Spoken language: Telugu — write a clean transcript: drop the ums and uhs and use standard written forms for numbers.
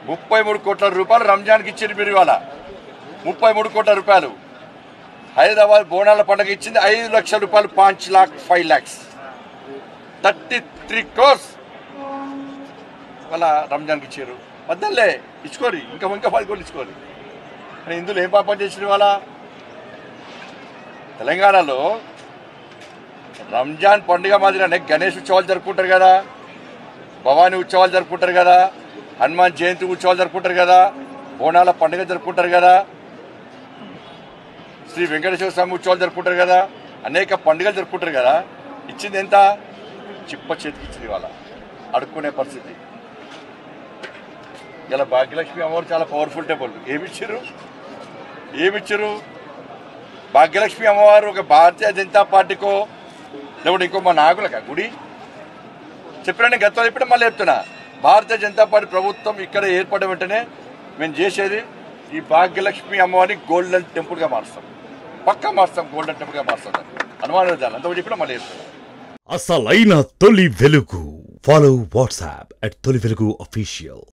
33 కోట్ల రూపాయలు రంజాన్కి ఇచ్చింది మీరు ఇవాళ. 33 కోట్ల రూపాయలు. హైదరాబాద్ బోనాల పండుగ ఇచ్చింది 5 లక్షల రూపాయలు. 5 लाख 5 lakhs 33 crores వాళ్ళ రంజాన్కి ఇచ్చారు. వద్దలే ఇచ్చుకోరి, ఇంకా 10 కోట్లు ఇచ్చుకోరి. కానీ ఇందులో ఏం పాపం చేసిన వాళ్ళ తెలంగాణలో రంజాన్ పండుగ మాదిరిగానే గణేష్ ఉత్సవాలు జరుపుకుంటారు కదా, భవానీ ఉత్సవాలు జరుపుకుంటారు కదా, హనుమాన్ జయంతి ఉత్సవాలు జరుపుకుంటారు కదా, బోనాల పండుగ జరుపుకుంటారు కదా, శ్రీ వెంకటేశ్వర స్వామి ఉత్సవాలు జరుపుకుంటారు కదా, అనేక పండుగలు జరుపుకుంటారు కదా. ఇచ్చింది ఎంత? చిప్ప చేతికి ఇచ్చింది వాళ్ళ అడుక్కునే పరిస్థితి. ఇలా భాగ్యలక్ష్మి అమ్మవారు చాలా పవర్ఫుల్ టెంపుల్. ఏమిచ్చారు? భాగ్యలక్ష్మి అమ్మవారు ఒక భారతీయ జనతా పార్టీకో లేకుంటే ఇంకో మా నాయకులకా గుడి చెప్పినా, నేను గతంలో చెప్పినా మళ్ళీ చెప్తున్నా. భారతీయ జనతా పార్టీ ప్రభుత్వం ఇక్కడ ఏర్పడిన వెంటనే మేము చేసేది ఈ భాగ్యలక్ష్మి అమ్మవారిని గోల్డెన్ టెంపుల్గా మారుస్తాం. పక్కా మారుస్తాం, గోల్డెన్ టెంపుల్గా మారుస్తాం. అనుమానం లేదు. అంత చెప్పినా మళ్ళీ చెప్తున్నా. అసలైన తొలి వెలుగు. ఫాలో వాట్సాప్ @తొలి వెలుగు official.